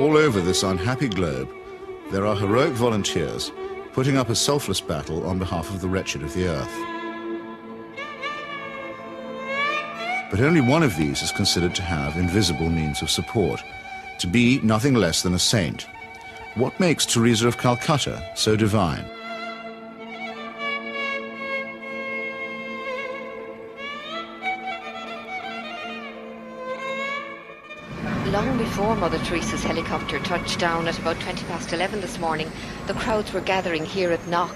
All over this unhappy globe, there are heroic volunteers putting up a selfless battle on behalf of the wretched of the earth. But only one of these is considered to have invisible means of support, to be nothing less than a saint. What makes Teresa of Calcutta so divine? Long before Mother Teresa's helicopter touched down at about 11:20 this morning, the crowds were gathering here at Knock.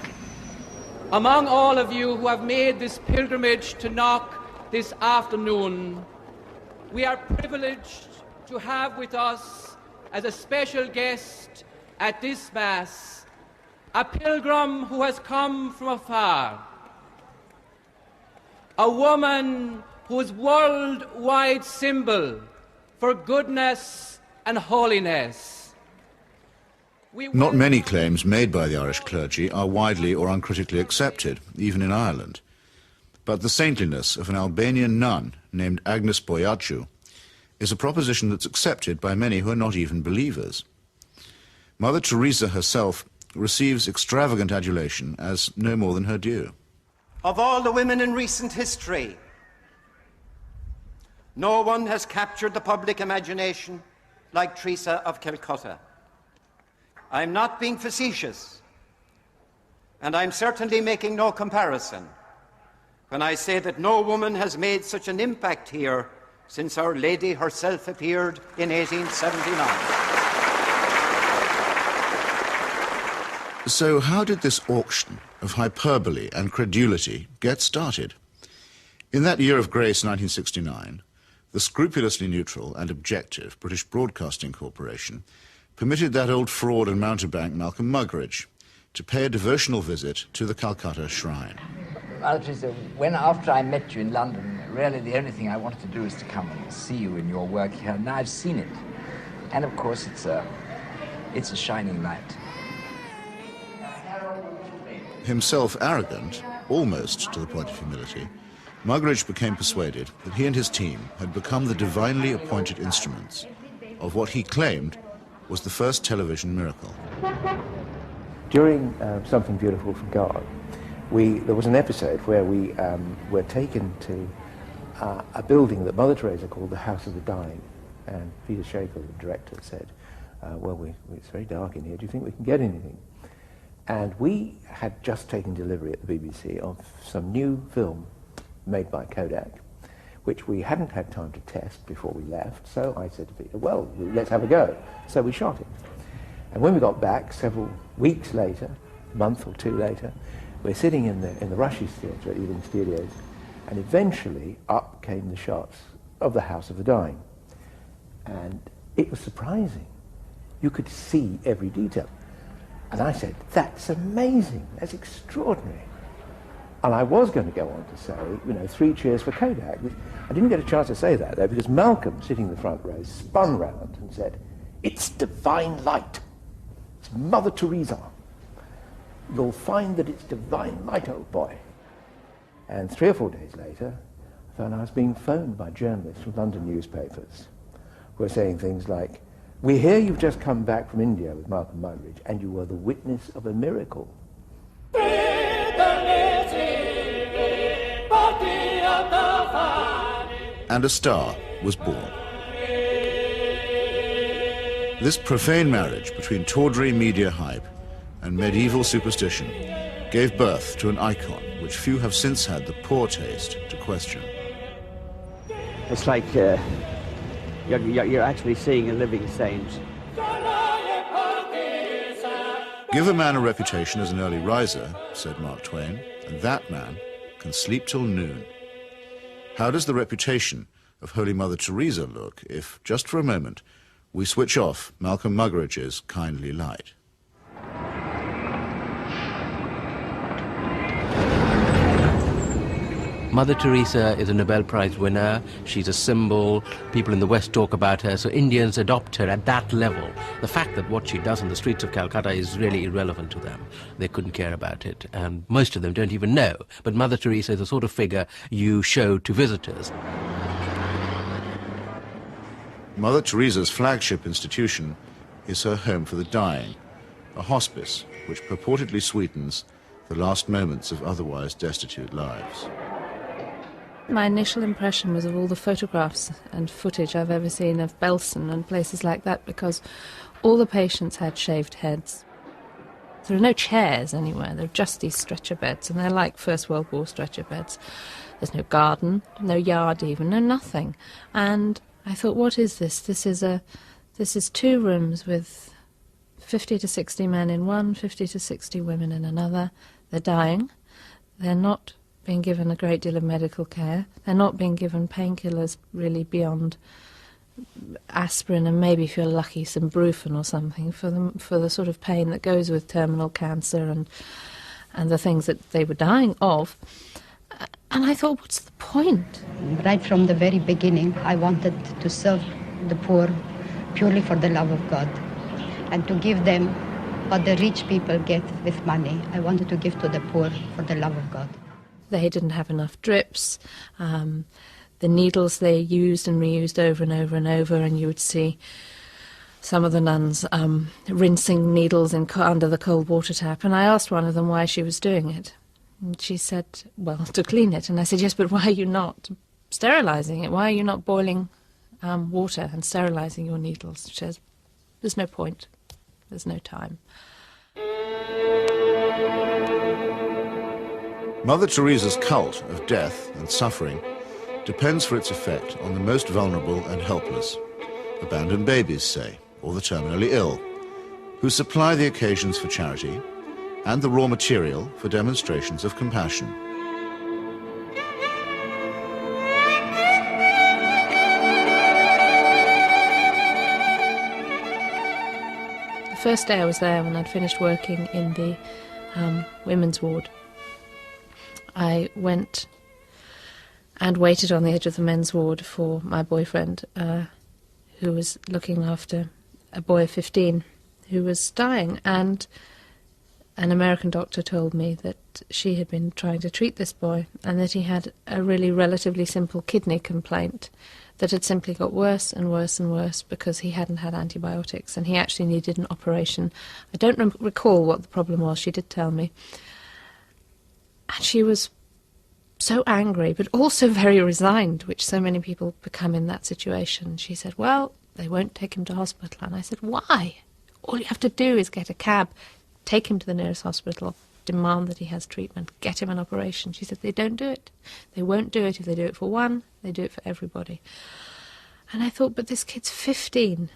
Among all of you who have made this pilgrimage to Knock this afternoon, we are privileged to have with us as a special guest at this Mass a pilgrim who has come from afar, a woman whose worldwide symbol for goodness and holiness. Not many claims made by the Irish clergy are widely or uncritically accepted, even in Ireland. But the saintliness of an Albanian nun named Agnes Boiaciu is a proposition that's accepted by many who are not even believers. Mother Teresa herself receives extravagant adulation as no more than her due. Of all the women in recent history, no one has captured the public imagination like Teresa of Calcutta. I'm not being facetious, and I'm certainly making no comparison when I say that no woman has made such an impact here since Our Lady herself appeared in 1879. So how did this auction of hyperbole and credulity get started? In that year of grace, 1969, the scrupulously neutral and objective British Broadcasting Corporation permitted that old fraud and mountebank Malcolm Muggeridge to pay a devotional visit to the Calcutta shrine. Mother Teresa, after I met you in London, really the only thing I wanted to do is to come and see you in your work here. Now I've seen it. And of course it's a shining light. Himself arrogant, almost to the point of humility, Muggeridge became persuaded that he and his team had become the divinely appointed instruments of what he claimed was the first television miracle. During Something Beautiful from God, there was an episode where we were taken to a building that Mother Teresa called the House of the Dying. And Peter Shakel, the director, said, it's very dark in here, do you think we can get anything? And we had just taken delivery at the BBC of some new film made by Kodak, which we hadn't had time to test before we left. So I said to Peter, well, let's have a go. So we shot it. And when we got back several weeks later, a month or two later, we're sitting in the Rushes Theatre at Ealing Studios, and eventually up came the shots of the House of the Dying. And it was surprising. You could see every detail. And I said, that's amazing, that's extraordinary. And I was going to go on to say, 3 cheers for Kodak. I didn't get a chance to say that, though, because Malcolm, sitting in the front row, spun round and said, it's divine light. It's Mother Teresa. You'll find that it's divine light, old boy. And 3 or 4 days later, I found I was being phoned by journalists from London newspapers who were saying things like, we hear you've just come back from India with Malcolm Muggeridge, and you were the witness of a miracle. And a star was born. This profane marriage between tawdry media hype and medieval superstition gave birth to an icon which few have since had the poor taste to question. It's like you're actually seeing a living saint. Give a man a reputation as an early riser, said Mark Twain, and that man can sleep till noon. How does the reputation of Holy Mother Teresa look if, just for a moment, we switch off Malcolm Muggeridge's kindly light? Mother Teresa is a Nobel Prize winner. She's a symbol. People in the West talk about her, so Indians adopt her at that level. The fact that what she does on the streets of Calcutta is really irrelevant to them. They couldn't care about it, and most of them don't even know. But Mother Teresa is the sort of figure you show to visitors. Mother Teresa's flagship institution is her home for the dying, a hospice which purportedly sweetens the last moments of otherwise destitute lives. My initial impression was of all the photographs and footage I've ever seen of Belsen and places like that, because all the patients had shaved heads. There are no chairs anywhere, there are just these stretcher beds, and they're like First World War stretcher beds. There's no garden, no yard even, no nothing. And I thought, what is this? This is 2 rooms with 50 to 60 men in one, 50 to 60 women in another. They're dying. They're not being given a great deal of medical care. They're not being given painkillers really beyond aspirin and maybe, if you're lucky, some Brufen or something for the sort of pain that goes with terminal cancer and the things that they were dying of. And I thought, what's the point? Right from the very beginning, I wanted to serve the poor purely for the love of God and to give them what the rich people get with money. I wanted to give to the poor for the love of God. They didn't have enough drips. The needles they used and reused over and over and over, and you would see some of the nuns rinsing needles under the cold water tap. And I asked one of them why she was doing it. And she said, well, to clean it. And I said, yes, but why are you not sterilising it? Why are you not boiling water and sterilising your needles? She says, there's no point. There's no time. Mother Teresa's cult of death and suffering depends for its effect on the most vulnerable and helpless, abandoned babies, say, or the terminally ill, who supply the occasions for charity and the raw material for demonstrations of compassion. The first day I was there, when I'd finished working in the women's ward, I went and waited on the edge of the men's ward for my boyfriend, who was looking after a boy of 15 who was dying. And an American doctor told me that she had been trying to treat this boy and that he had a really relatively simple kidney complaint that had simply got worse and worse and worse because he hadn't had antibiotics, and he actually needed an operation. I don't recall what the problem was. She did tell me. And she was so angry, but also very resigned, which so many people become in that situation. She said, well, they won't take him to hospital. And I said, why? All you have to do is get a cab, take him to the nearest hospital, demand that he has treatment, get him an operation. She said, they don't do it. They won't do it. If they do it for one, they do it for everybody. And I thought, but this kid's 15.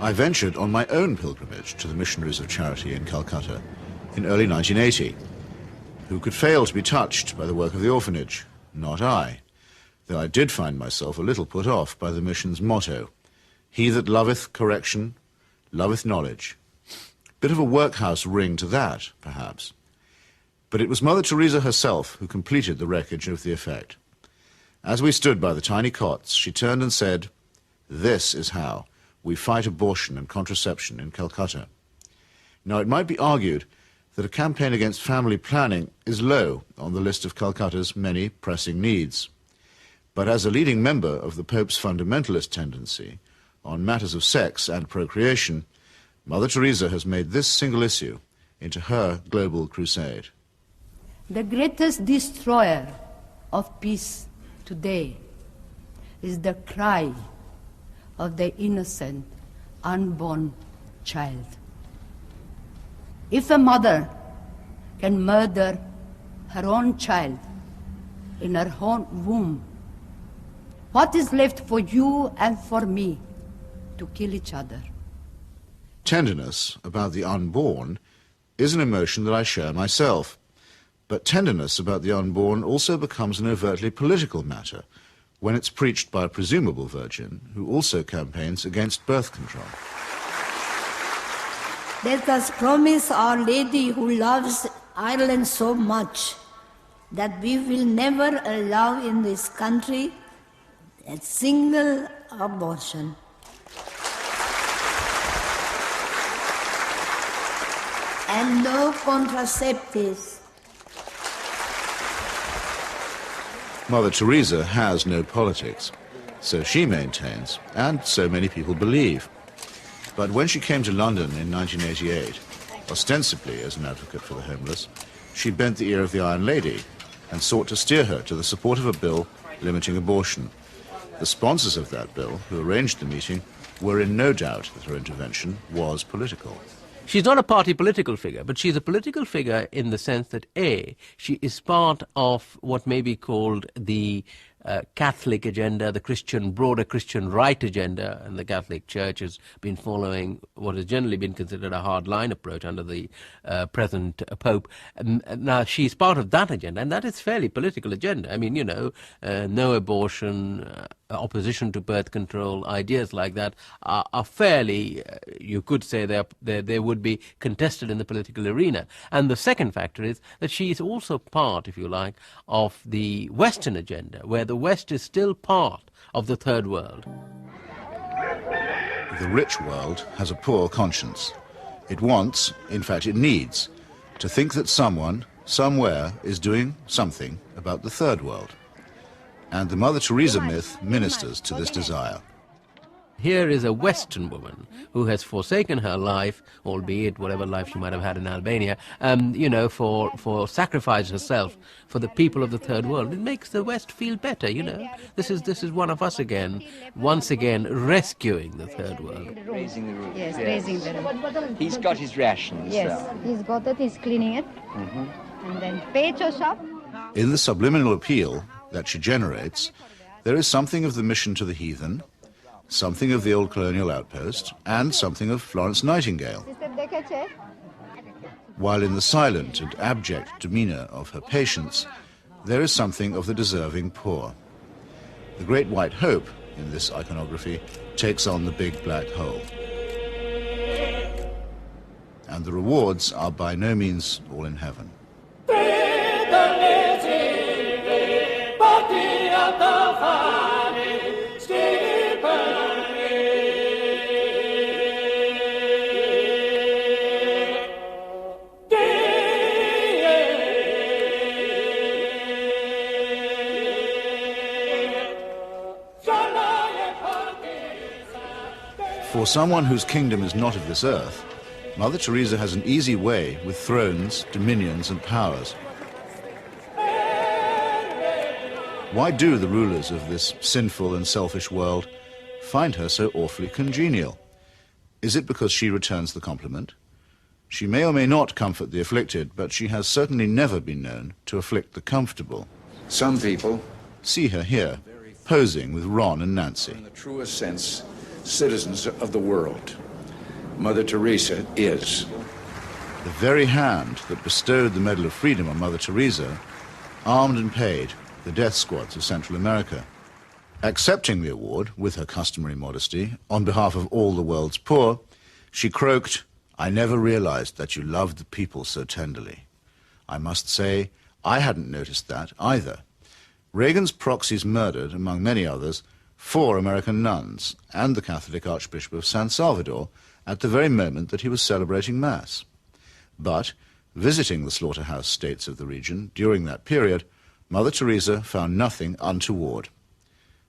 I ventured on my own pilgrimage to the Missionaries of Charity in Calcutta in early 1980. Who could fail to be touched by the work of the orphanage? Not I, though I did find myself a little put off by the mission's motto, he that loveth correction, loveth knowledge. Bit of a workhouse ring to that, perhaps. But it was Mother Teresa herself who completed the wreckage of the effect. As we stood by the tiny cots, she turned and said, this is how we fight abortion and contraception in Calcutta. Now, it might be argued that a campaign against family planning is low on the list of Calcutta's many pressing needs. But as a leading member of the Pope's fundamentalist tendency on matters of sex and procreation, Mother Teresa has made this single issue into her global crusade. The greatest destroyer of peace today is the cry of the innocent, unborn child. If a mother can murder her own child in her own womb, what is left for you and for me to kill each other? Tenderness about the unborn is an emotion that I share myself. But tenderness about the unborn also becomes an overtly political matter when it's preached by a presumable virgin who also campaigns against birth control. Let us promise Our Lady, who loves Ireland so much, that we will never allow in this country a single abortion. And no contraceptives. Mother Teresa has no politics, so she maintains, and so many people believe. But when she came to London in 1988, ostensibly as an advocate for the homeless, she bent the ear of the Iron Lady and sought to steer her to the support of a bill limiting abortion. The sponsors of that bill, who arranged the meeting, were in no doubt that her intervention was political. She's not a party political figure, but she's a political figure in the sense that, A, she is part of what may be called the Catholic agenda, the broader Christian right agenda, and the Catholic Church has been following what has generally been considered a hard-line approach under the present Pope. Now, she's part of that agenda, and that is fairly political agenda. I mean, you know, no abortion, opposition to birth control, ideas like that are fairly, you could say they would be contested in the political arena. And the second factor is that she is also part, if you like, of the Western agenda, where the West is still part of the third world. The rich world has a poor conscience. It wants, in fact it needs, to think that someone, somewhere, is doing something about the third world. And the Mother Teresa myth ministers to this desire. Here is a Western woman who has forsaken her life, albeit whatever life she might have had in Albania, you know, for sacrifice herself for the people of the third world. It makes the West feel better, you know. This is one of us again, once again rescuing the third world. Raising the roof. Yes, raising the roof. He's got his rations. Yes, he's got it, he's cleaning it. And then pecho shop. In the subliminal appeal that she generates, there is something of the mission to the heathen, something of the old colonial outpost, and something of Florence Nightingale. While in the silent and abject demeanour of her patients, there is something of the deserving poor. The Great White Hope, in this iconography, takes on the big black hole. And the rewards are by no means all in heaven. For someone whose kingdom is not of this earth, Mother Teresa has an easy way with thrones, dominions, and powers. Why do the rulers of this sinful and selfish world find her so awfully congenial? Is it because she returns the compliment? She may or may not comfort the afflicted, but she has certainly never been known to afflict the comfortable. Some people see her here, posing with Ron and Nancy. In the truest sense, citizens of the world. Mother Teresa is. The very hand that bestowed the Medal of Freedom on Mother Teresa armed and paid the death squads of Central America. Accepting the award, with her customary modesty, on behalf of all the world's poor, she croaked, "I never realized that you loved the people so tenderly." I must say, I hadn't noticed that either. Reagan's proxies murdered, among many others, 4 American nuns and the Catholic Archbishop of San Salvador at the very moment that he was celebrating Mass. But, visiting the slaughterhouse states of the region during that period, Mother Teresa found nothing untoward.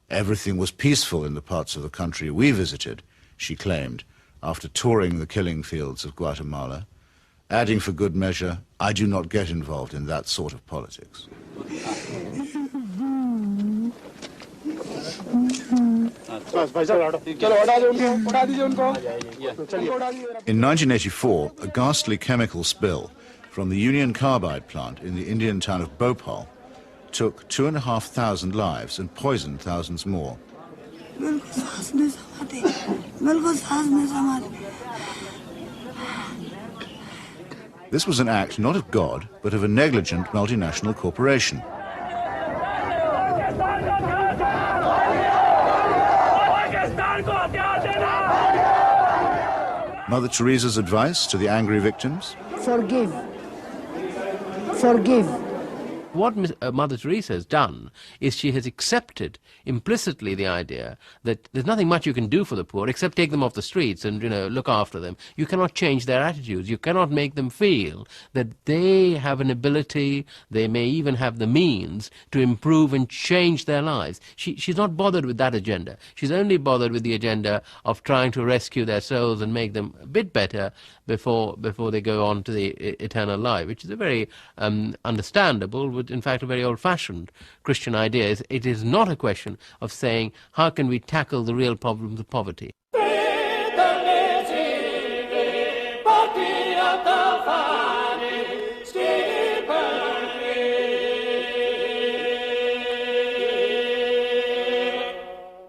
Everything was peaceful in the parts of the country we visited, she claimed, after touring the killing fields of Guatemala, adding for good measure, "I do not get involved in that sort of politics." In 1984, a ghastly chemical spill from the Union Carbide plant in the Indian town of Bhopal took 2,500 lives and poisoned thousands more. This was an act not of God, but of a negligent multinational corporation. Mother Teresa's advice to the angry victims? Forgive. Forgive. What Mother Teresa has done is she has accepted implicitly the idea that there's nothing much you can do for the poor except take them off the streets and, look after them. You cannot change their attitudes. You cannot make them feel that they have an ability, they may even have the means to improve and change their lives. She's not bothered with that agenda. She's only bothered with the agenda of trying to rescue their souls and make them a bit better before they go on to the eternal life, which is a very understandable, but in fact a very old-fashioned Christian idea. It is not a question of saying, how can we tackle the real problems of poverty?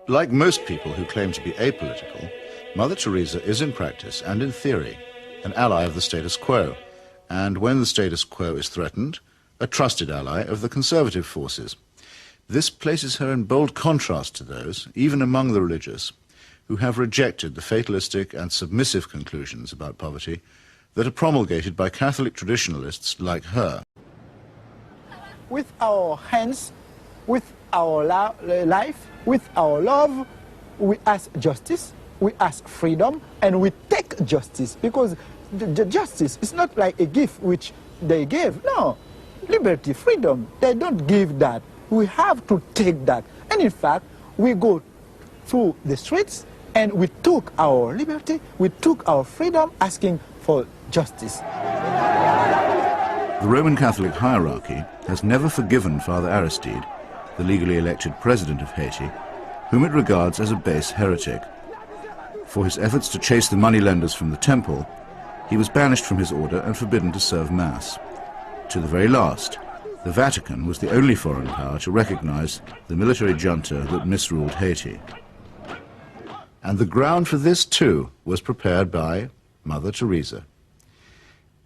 Like most people who claim to be apolitical, Mother Teresa is in practice and in theory an ally of the status quo, and when the status quo is threatened, a trusted ally of the conservative forces. This places her in bold contrast to those, even among the religious, who have rejected the fatalistic and submissive conclusions about poverty that are promulgated by Catholic traditionalists like her. With our hands, with our life, with our love, we ask justice, we ask freedom, and we take justice, because the justice is not like a gift which they gave. No, liberty, freedom, they don't give that. We have to take that. And in fact, we go through the streets and we took our liberty, we took our freedom, asking for justice. The Roman Catholic hierarchy has never forgiven Father Aristide, the legally elected president of Haiti, whom it regards as a base heretic. For his efforts to chase the moneylenders from the temple, he was banished from his order and forbidden to serve Mass. To the very last, the Vatican was the only foreign power to recognize the military junta that misruled Haiti. And the ground for this, too, was prepared by Mother Teresa.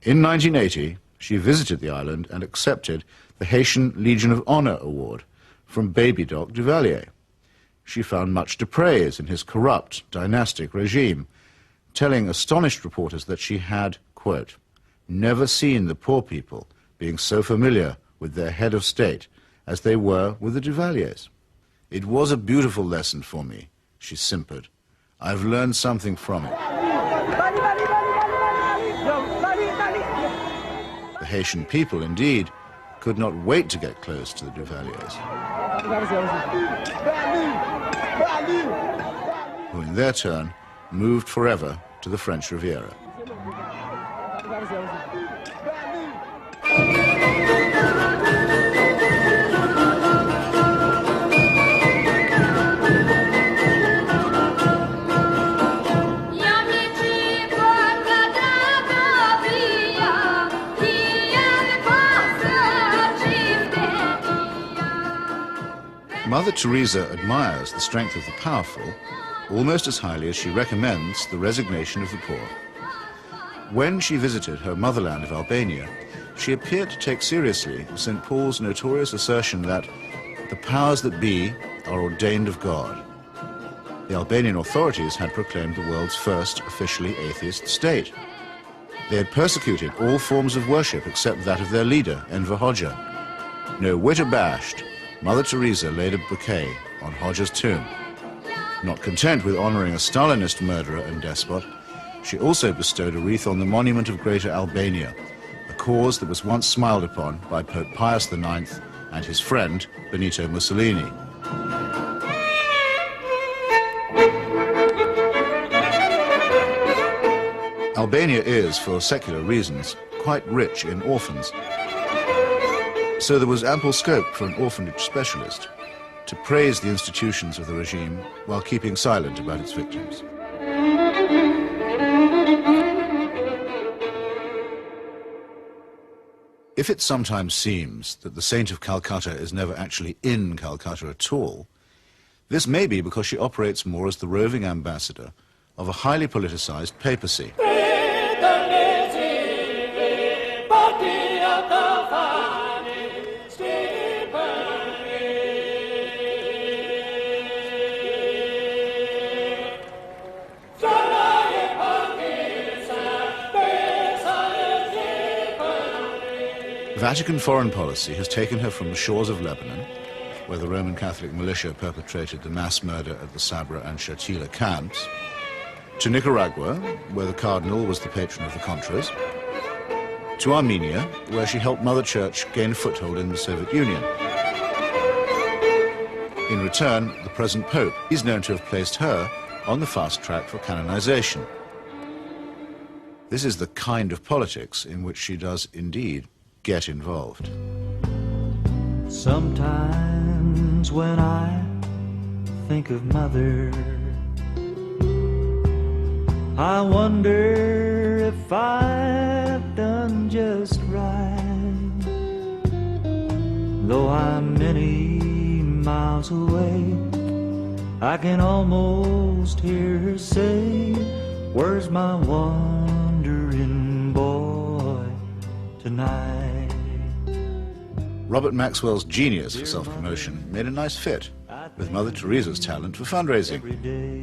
In 1980, she visited the island and accepted the Haitian Legion of Honor Award from Baby Doc Duvalier. She found much to praise in his corrupt, dynastic regime, telling astonished reporters that she had, quote, never seen the poor people being so familiar with their head of state as they were with the Duvaliers. It was a beautiful lesson for me, she simpered. I've learned something from it. The Haitian people, indeed, could not wait to get close to the Duvaliers, who in their turn moved forever to the French Riviera. Mother Teresa admires the strength of the powerful almost as highly as she recommends the resignation of the poor. When she visited her motherland of Albania, she appeared to take seriously St. Paul's notorious assertion that the powers that be are ordained of God. The Albanian authorities had proclaimed the world's first officially atheist state. They had persecuted all forms of worship except that of their leader, Enver Hoxha. No whit abashed, Mother Teresa laid a bouquet on Hoxha's tomb. Not content with honoring a Stalinist murderer and despot, she also bestowed a wreath on the monument of Greater Albania, a cause that was once smiled upon by Pope Pius IX and his friend Benito Mussolini. Albania is, for secular reasons, quite rich in orphans. So there was ample scope for an orphanage specialist to praise the institutions of the regime while keeping silent about its victims. If it sometimes seems that the Saint of Calcutta is never actually in Calcutta at all, this may be because she operates more as the roving ambassador of a highly politicized papacy. The Vatican foreign policy has taken her from the shores of Lebanon, where the Roman Catholic militia perpetrated the mass murder at the Sabra and Shatila camps, to Nicaragua, where the cardinal was the patron of the Contras, to Armenia, where she helped Mother Church gain a foothold in the Soviet Union. In return, the present Pope is known to have placed her on the fast track for canonization. This is the kind of politics in which she does indeed get involved. Sometimes when I think of Mother, I wonder if I've done just right. Though I'm many miles away, I can almost hear her say, "Where's my wandering boy tonight?" Robert Maxwell's genius for self-promotion made a nice fit with Mother Teresa's talent for fundraising.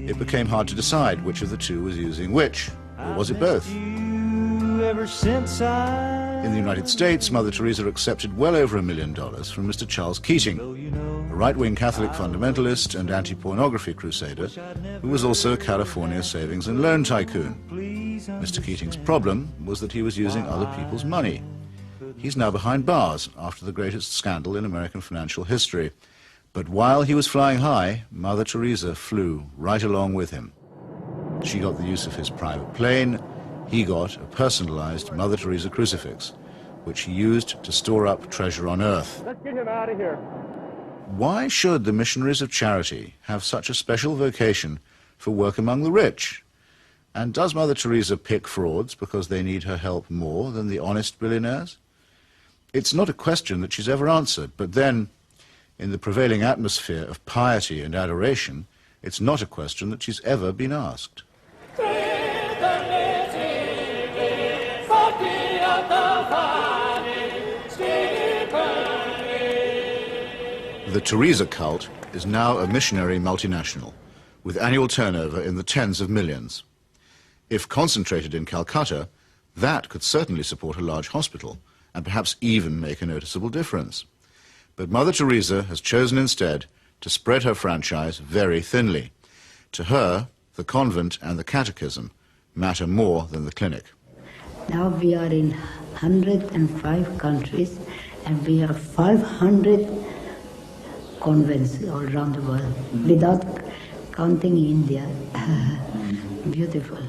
It became hard to decide which of the two was using which, or was it both? In the United States, Mother Teresa accepted well over $1 million from Mr. Charles Keating, a right-wing Catholic fundamentalist and anti-pornography crusader who was also a California savings and loan tycoon. Mr. Keating's problem was that he was using other people's money. He's now behind bars after the greatest scandal in American financial history. But while he was flying high, Mother Teresa flew right along with him. She got the use of his private plane. He got a personalized Mother Teresa crucifix, which he used to store up treasure on earth. Let's get him out of here. Why should the missionaries of charity have such a special vocation for work among the rich? And does Mother Teresa pick frauds because they need her help more than the honest billionaires? It's not a question that she's ever answered, but then, in the prevailing atmosphere of piety and adoration, it's not a question that she's ever been asked. The Teresa cult is now a missionary multinational, with annual turnover in the tens of millions. If concentrated in Calcutta, that could certainly support a large hospital, and perhaps even make a noticeable difference. But Mother Teresa has chosen instead to spread her franchise very thinly. To her, the convent and the catechism matter more than the clinic. Now we are in 105 countries and we have 500 convents all around the world, without counting India. Beautiful.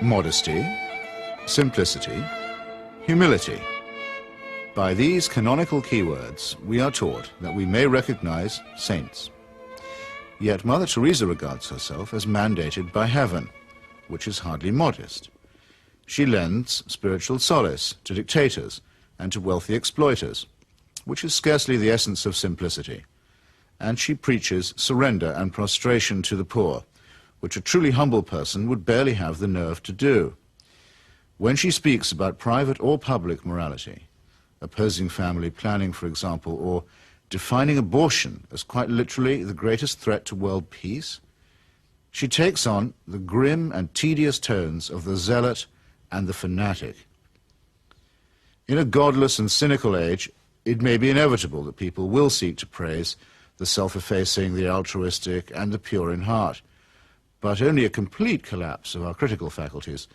Modesty, simplicity, humility. By these canonical keywords, we are taught that we may recognize saints. Yet Mother Teresa regards herself as mandated by heaven, which is hardly modest. She lends spiritual solace to dictators and to wealthy exploiters, which is scarcely the essence of simplicity. And she preaches surrender and prostration to the poor, which a truly humble person would barely have the nerve to do. When she speaks about private or public morality, opposing family planning, for example, or defining abortion as quite literally the greatest threat to world peace, she takes on the grim and tedious tones of the zealot and the fanatic. In a godless and cynical age, it may be inevitable that people will seek to praise the self-effacing, the altruistic, and the pure in heart. But only a complete collapse of our critical faculties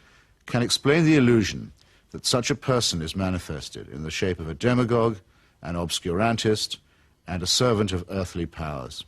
can explain the illusion that such a person is manifested in the shape of a demagogue, an obscurantist, and a servant of earthly powers.